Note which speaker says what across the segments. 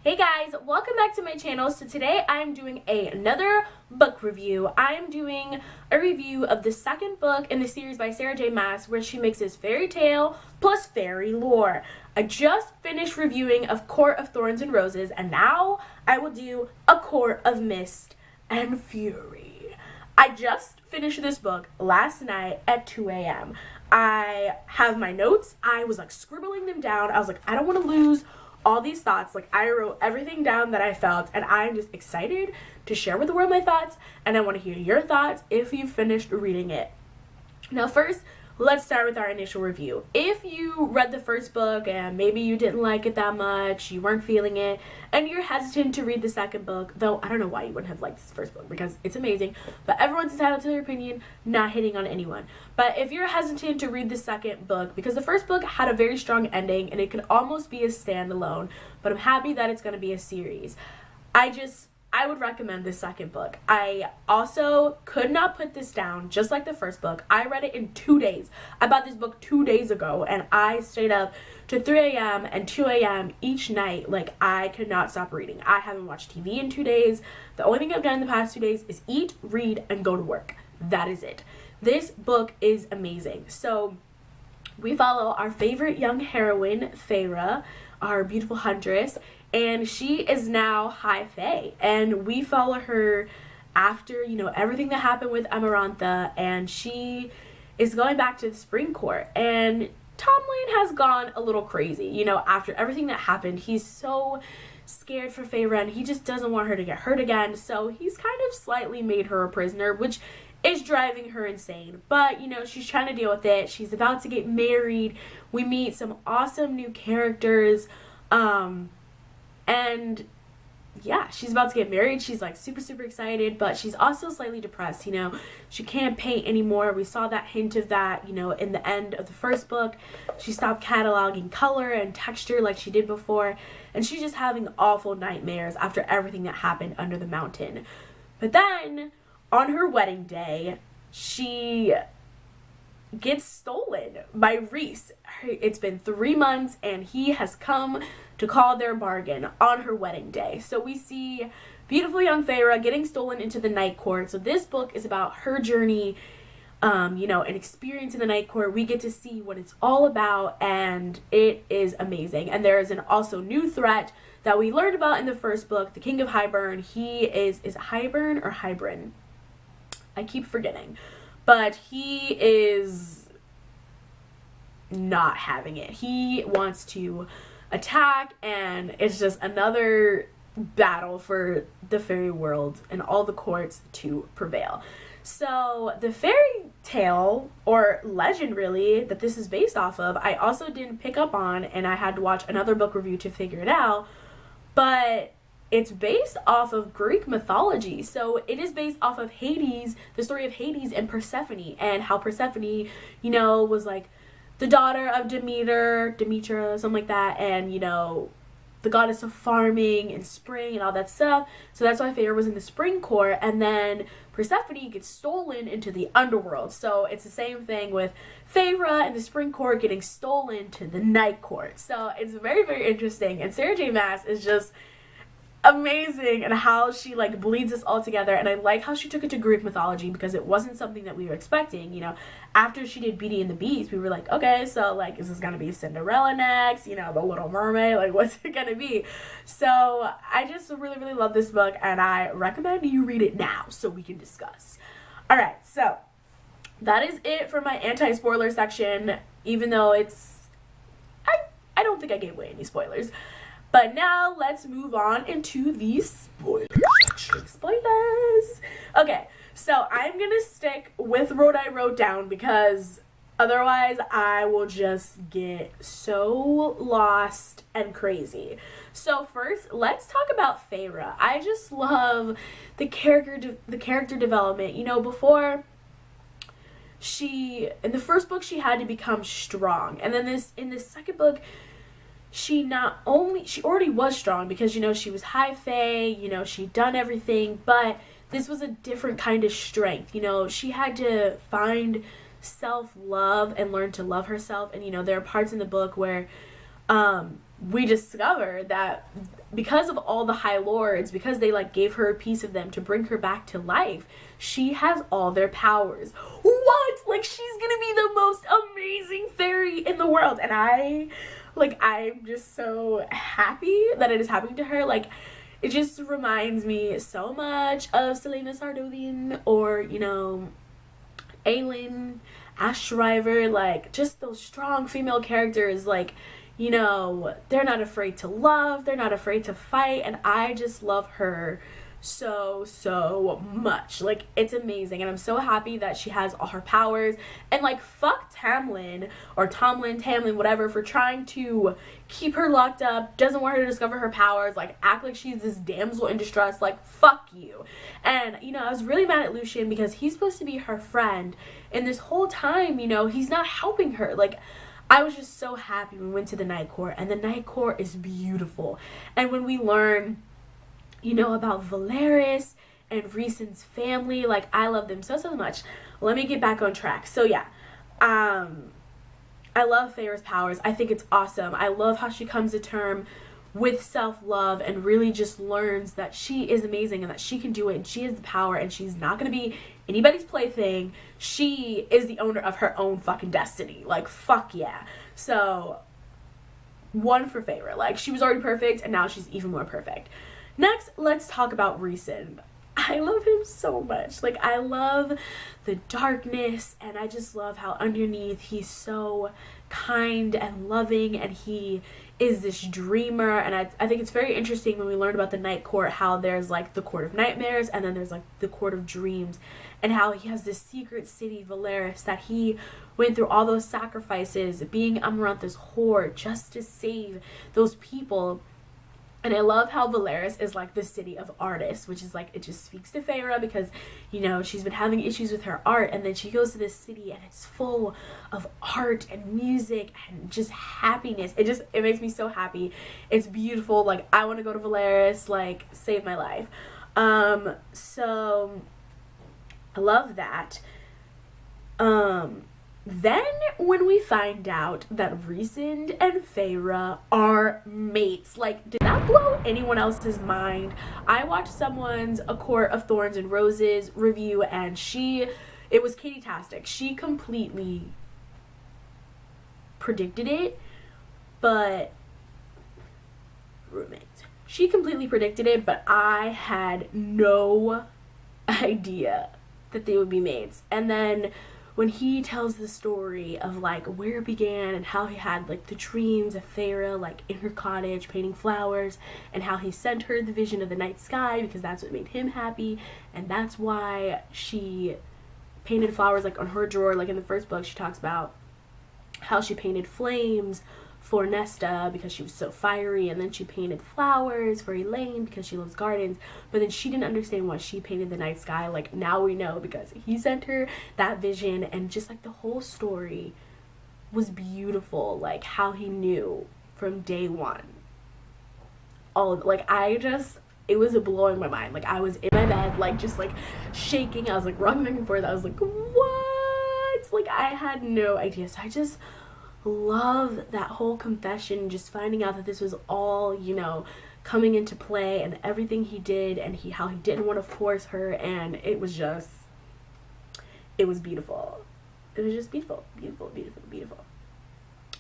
Speaker 1: Hey guys, welcome back to my channel. So today I'm doing another book review. I'm doing a review of the second book in the series by Sarah J. Maas, where she mixes fairy tale plus fairy lore. I just finished reviewing of Court of Thorns and Roses, and now I will do A Court of Mist and Fury. I just finished this book last night at 2 a.m. I have my notes. I was like scribbling them down. I was like, I don't want to lose all these thoughts. Like, I wrote everything down that I felt, and I'm just excited to share with the world my thoughts, and I want to hear your thoughts if you finished reading it. Now first, let's start with our initial review. If you read the first book and maybe you didn't like it that much, you weren't feeling it, and you're hesitant to read the second book, though I don't know why you wouldn't have liked this first book because it's amazing, but everyone's entitled to their opinion, not hitting on anyone. But if you're hesitant to read the second book, because the first book had a very strong ending and it could almost be a standalone, but I'm happy that it's going to be a series. I would recommend the second book. I also could not put this down, just like the first book. I read it in 2 days. I bought this book 2 days ago, and I stayed up to 3 a.m. and 2 a.m. each night. Like, I could not stop reading. I haven't watched TV in 2 days. The only thing I've done in the past 2 days is eat, read, and go to work. That is it. This book is amazing. So we follow our favorite young heroine, Feyre, our beautiful huntress, and she is now High Fae, and we follow her after, everything that happened with Amarantha, and she is going back to the Spring Court, and Tomlin has gone a little crazy, after everything that happened. He's so scared for Feyre, and he just doesn't want her to get hurt again, so he's kind of slightly made her a prisoner, which is driving her insane. But, she's trying to deal with it. She's about to get married. We meet some awesome new characters, and yeah, she's about to get married. She's like super, super excited, but she's also slightly depressed. She can't paint anymore. We saw that hint of that, in the end of the first book. She stopped cataloging color and texture like she did before, and she's just having awful nightmares after everything that happened under the mountain. But then on her wedding day, she gets stolen by Rhys. It's been 3 months, and he has come to call their bargain on her wedding day. So we see beautiful young Feyre getting stolen into the Night Court. So this book is about her journey, and experience in the Night Court. We get to see what it's all about, and it is amazing. And there is an also new threat that we learned about in the first book, the King of Hybern. He is it Hybern or Hybern? I keep forgetting. But he is not having it. He wants to attack, and it's just another battle for the fairy world and all the courts to prevail. So the fairy tale, or legend really, that this is based off of, I also didn't pick up on, and I had to watch another book review to figure it out, but it's based off of Greek mythology. So it is based off of Hades, the story of Hades and Persephone, and how Persephone, was like the daughter of Demeter, something like that, and, the goddess of farming and spring and all that stuff. So that's why Feyre was in the Spring Court, and then Persephone gets stolen into the underworld. So it's the same thing with Feyre and the Spring Court getting stolen to the Night Court. So it's very, very interesting, and Sarah J. Maas is just amazing, and how she bleeds us all together. And I like how she took it to Greek mythology, because it wasn't something that we were expecting. After she did Beauty and the Beast, we were like, okay, so is this gonna be Cinderella next, the Little Mermaid, what's it gonna be? So I just really, really love this book, and I recommend you read it now so we can discuss. All right, so that is it for my anti-spoiler section, even though I don't think I gave away any spoilers. But now let's move on into the spoiler section. Spoilers! Okay, so I'm going to stick with what I wrote down, because otherwise I will just get so lost and crazy. So first, let's talk about Feyre. I just love the character development. Before, in the first book, she had to become strong. And then in the second book, she already was strong, because she was High Fae, she'd done everything, but this was a different kind of strength. She had to find self-love and learn to love herself, and there are parts in the book where we discover that because of all the High Lords, because they like gave her a piece of them to bring her back to life, she has all their powers. What? Like, she's gonna be the most amazing fairy in the world. And I'm just so happy that it is happening to her. Like, it just reminds me so much of Selena Sardodian, or, you know, Aelin, Ash Shriver, like, just those strong female characters. Like, you know, they're not afraid to love, they're not afraid to fight, and I just love her so much. Like, it's amazing, and I'm so happy that she has all her powers. And like, fuck Tamlin, whatever, for trying to keep her locked up, doesn't want her to discover her powers, like, act like she's this damsel in distress. Like, fuck you. And, you know, I was really mad at Lucien because he's supposed to be her friend, and this whole time, you know, he's not helping her. Like, I was just so happy when we went to the Night Court, and the Night Court is beautiful. And when we learn, you know, about Valeris and Rhysand's family, like, I love them so much. Let me get back on track. So yeah, I love Feyre's powers. I think it's awesome. I love how she comes to term with self-love and really just learns that she is amazing and that she can do it, and she has the power, and she's not gonna be anybody's plaything. She is the owner of her own fucking destiny. Like, fuck yeah. So, one for Feyre. Like, she was already perfect, and now she's even more perfect. Next, let's talk about Rhysand. I love him so much. Like, I love the darkness, and I just love how underneath he's so kind and loving, and he is this dreamer. And I think it's very interesting when we learn about the Night Court, how there's like the Court of Nightmares, and then there's like the Court of Dreams, and how he has this secret city, Valeris, that he went through all those sacrifices, being Amarantha's whore, just to save those people. And I love how Valeris is like the city of artists, which is like, it just speaks to Feyre because, you know, she's been having issues with her art, and then she goes to this city and it's full of art and music and just happiness. It makes me so happy. It's beautiful. Like, I want to go to Valeris, like, save my life. So I love that. Then when we find out that Rhysand and Feyre are mates, like, did that blow anyone else's mind? I watched someone's A Court of Thorns and Roses review, and it was Katie-tastic. She completely predicted it, but roommates. She completely predicted it, but I had no idea that they would be mates. And then when he tells the story of like where it began and how he had like the dreams of Feyre like in her cottage painting flowers, and how he sent her the vision of the night sky because that's what made him happy, and that's why she painted flowers like on her drawer. Like in the first book she talks about how she painted flames for Nesta because she was so fiery, and then she painted flowers for Elaine because she loves gardens, but then she didn't understand why she painted the night sky. Like, now we know because he sent her that vision, and just like the whole story was beautiful, like how he knew from day one. All of it. Like, it was blowing my mind. Like, I was in my bed, like, just like shaking. I was like rocking back and forth. I was like, what? Like, I had no idea. So I just love that whole confession, just finding out that this was all, you know, coming into play, and everything he did, and how he didn't want to force her, and it was beautiful. It was just beautiful.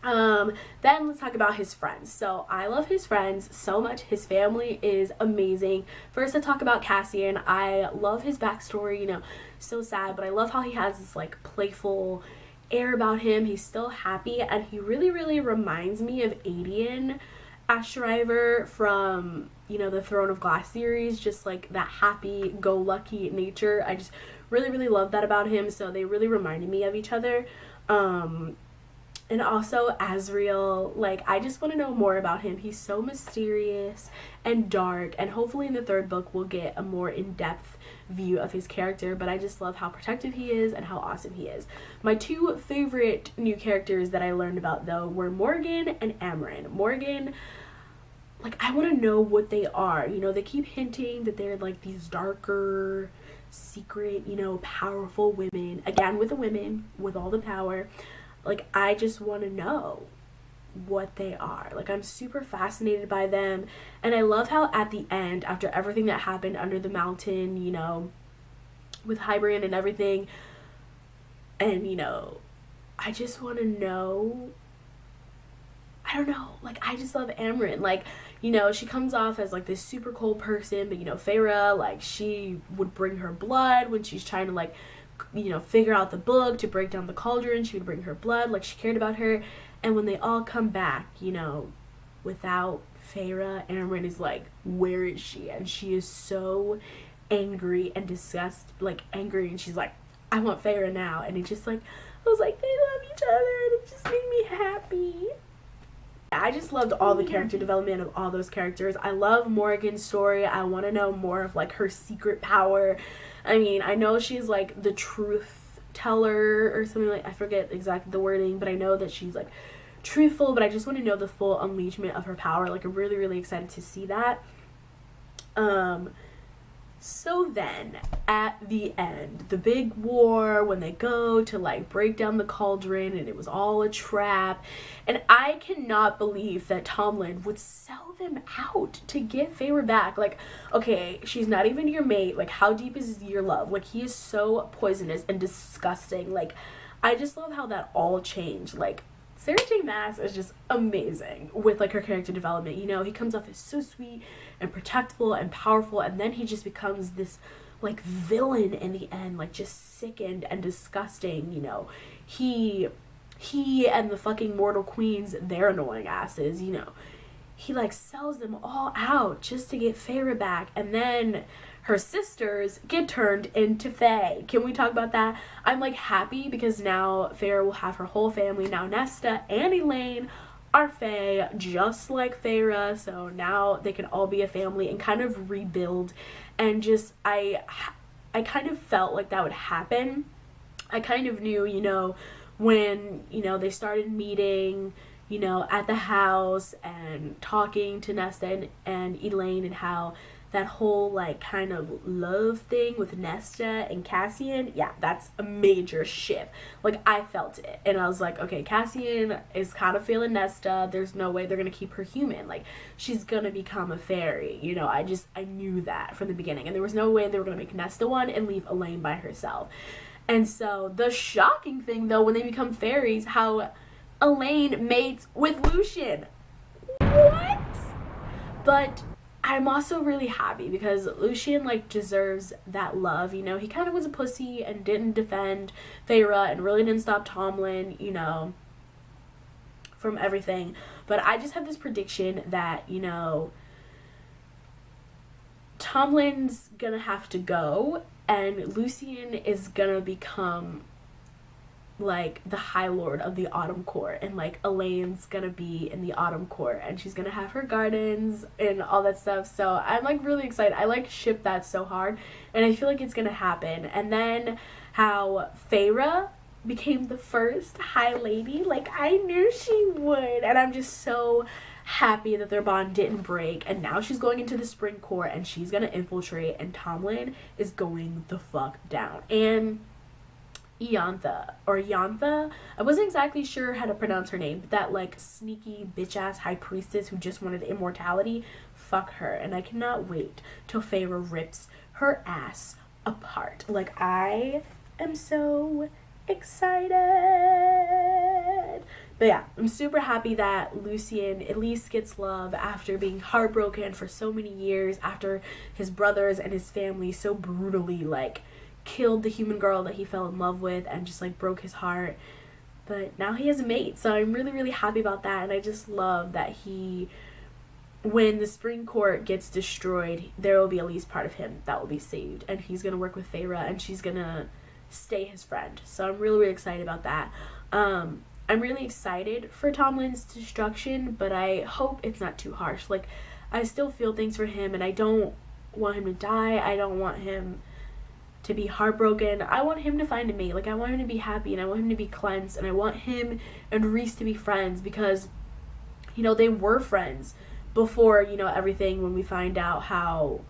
Speaker 1: Then let's talk about his friends. So I love his friends so much. His family is amazing. First, let's talk about Cassian. I love his backstory, you know, so sad, but I love how he has this like playful air about him. He's still happy, and he really reminds me of Aedion Ashriver from, you know, the Throne of Glass series, just like that happy-go-lucky nature. I just really love that about him, so they really reminded me of each other. And also Azriel, like, I just want to know more about him. He's so mysterious and dark, and hopefully in the third book we'll get a more in-depth view of his character, but I just love how protective he is and how awesome he is. My two favorite new characters that I learned about, though, were Morgan and Amaranth. Morgan, like, I want to know what they are. You know, they keep hinting that they're like these darker, secret, you know, powerful women. Again, with the women, with all the power. Like, I just want to know what they are. Like, I'm super fascinated by them, and I love how at the end, after everything that happened under the mountain, you know, with Hybern and everything, and, you know, I just want to know, I don't know, like, I just love Amren. Like, you know, she comes off as, like, this super cold person, but, you know, Feyre, like, she would bring her blood when she's trying to, like, you know, figure out the book to break down the cauldron. She would bring her blood, like, she cared about her. And when they all come back, you know, without Feyre, Amren is like, where is she? And she is so angry and angry, and she's like, I want Feyre now. And it's just like, I was like, they love each other, and it just made me happy. I just loved all the character development of all those characters. I love Morgan's story. I want to know more of, like, her secret power. I mean, I know she's, like, the truth teller or something, like, I forget exactly the wording, but I know that she's, like, truthful, but I just want to know the full unleashment of her power. Like, I'm really, really excited to see that. So then, at the end, the big war, when they go to, like, break down the cauldron, and it was all a trap, and I cannot believe that Tomlin would sell them out to get Feyre back. Like, okay, she's not even your mate. Like, how deep is your love? Like, he is so poisonous and disgusting. Like, I just love how that all changed. Like, Sarah J. Maas is just amazing with, like, her character development. You know, he comes off as so sweet and protectful and powerful, and then he just becomes this, like, villain in the end, like, just sickened and disgusting. You know, he and the fucking mortal queens, their annoying asses, you know, he, like, sells them all out just to get Feyre back, and then her sisters get turned into Fae. Can we talk about that? I'm, like, happy because now Feyre will have her whole family. Now Nesta and Elaine are Fae, just like Feyre, so now they can all be a family and kind of rebuild. And just, I kind of felt like that would happen. I kind of knew, you know, when, you know, they started meeting, you know, at the house and talking to Nesta and Elaine, and how that whole, like, kind of love thing with Nesta and Cassian, yeah, that's a major shift. Like, I felt it, and I was like, okay, Cassian is kind of feeling Nesta. There's no way they're gonna keep her human. Like, she's gonna become a fairy, you know. I knew that from the beginning, and there was no way they were gonna make Nesta one and leave Elaine by herself. And so the shocking thing, though, when they become fairies, how Elaine mates with Lucien. What? But I'm also really happy because Lucien, like, deserves that love, you know. He kind of was a pussy and didn't defend Feyre and really didn't stop Tomlin, you know, from everything. But I just have this prediction that, you know, Tomlin's gonna have to go, and Lucien is gonna become, like, the High Lord of the Autumn Court, and, like, Elaine's gonna be in the Autumn Court, and she's gonna have her gardens and all that stuff. So I'm, like, really excited. I, like, ship that so hard, and I feel like it's gonna happen. And then how Feyre became the first High Lady, like, I knew she would, and I'm just so happy that their bond didn't break. And now she's going into the Spring Court, and she's gonna infiltrate, and Tomlin is going the fuck down. And Iantha, I wasn't exactly sure how to pronounce her name, but that, like, sneaky bitch-ass high priestess who just wanted immortality, fuck her. And I cannot wait till Feyre rips her ass apart. Like, I am so excited. But yeah, I'm super happy that Lucien at least gets love after being heartbroken for so many years, after his brothers and his family so brutally, like, killed the human girl that he fell in love with and just, like, broke his heart. But now he has a mate, so I'm really, really happy about that. And I just love that when the Spring Court gets destroyed, there will be at least part of him that will be saved, and he's gonna work with Feyre, and she's gonna stay his friend. So I'm really, really excited about that. I'm really excited for Tomlin's destruction, but I hope it's not too harsh. Like, I still feel things for him, and I don't want him to die. I don't want him to be heartbroken. I want him to find a mate. Like, I want him to be happy, and I want him to be cleansed, and I want him and Rhys to be friends, because, you know, they were friends before, you know, everything, when we find out how,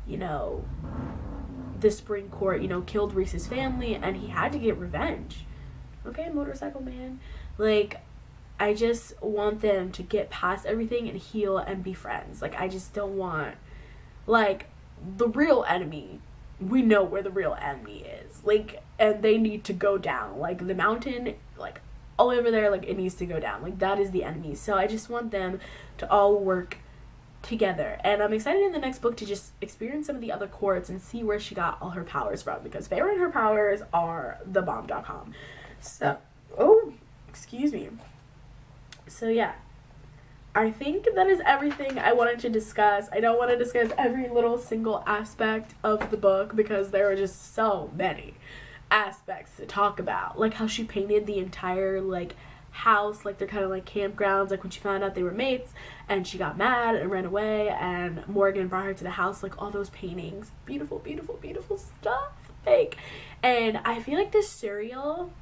Speaker 1: you know, the Spring Court, you know, killed Rhys's family, and he had to get revenge. Okay, motorcycle man. Like, I just want them to get past everything and heal and be friends. Like, I just don't want, like, the real enemy, we know where the real enemy is, like, and they need to go down. Like, the mountain, like, all over there, like, it needs to go down. Like, that is the enemy. So I just want them to all work together, and I'm excited in the next book to just experience some of the other courts and see where she got all her powers from, because Feyre and her powers are the bomb.com. So, oh, excuse me. So yeah, I think that is everything I wanted to discuss. I don't want to discuss every little single aspect of the book because there are just so many aspects to talk about, like how she painted the entire, like, house, like they're kind of like campgrounds, like when she found out they were mates and she got mad and ran away and Morgan brought her to the house, like all those paintings, beautiful, beautiful, beautiful stuff, like. And I feel like this serial,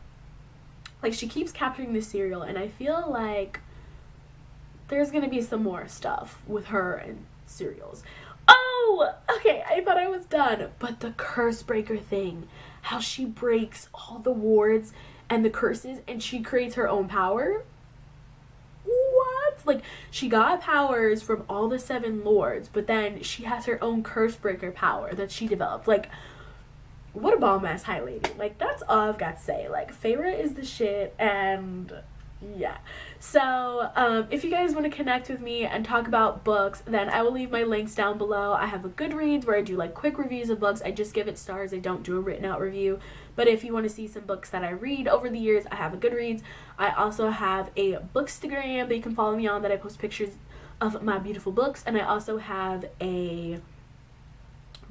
Speaker 1: like, she keeps capturing this serial, and I feel like there's gonna be some more stuff with her and serials. Oh, okay, I thought I was done, but the curse breaker thing, how she breaks all the wards and the curses, and she creates her own power. What? Like, she got powers from all the 7 lords, but then she has her own curse breaker power that she developed. Like, what a bomb ass high lady. Like, that's all I've got to say. Like, Feyre is the shit, and yeah. So if you guys want to connect with me and talk about books, then I will leave my links down below. I have a Goodreads where I do like quick reviews of books. I just give it stars. I don't do a written out review. But if you want to see some books that I read over the years, I have a Goodreads. I also have a Bookstagram that you can follow me on, that I post pictures of my beautiful books. And I also have a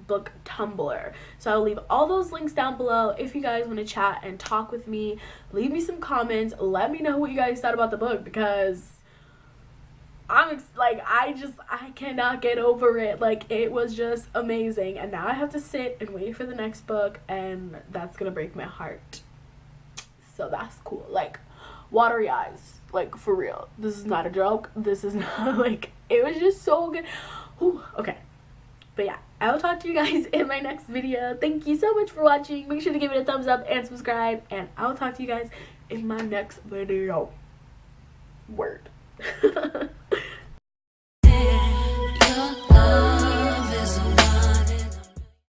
Speaker 1: book Tumblr. So I'll leave all those links down below if you guys want to chat and talk with me. Leave me some comments. Let me know what you guys thought about the book, because I cannot get over it. Like, it was just amazing, and now I have to sit and wait for the next book, and that's gonna break my heart. So that's cool. Like, watery eyes, like, for real. This is not a joke. This is not, like, it was just so good. Whew, okay. But yeah, I will talk to you guys in my next video. Thank you so much for watching. Make sure to give it a thumbs up and subscribe. And I will talk to you guys in my next video. Word.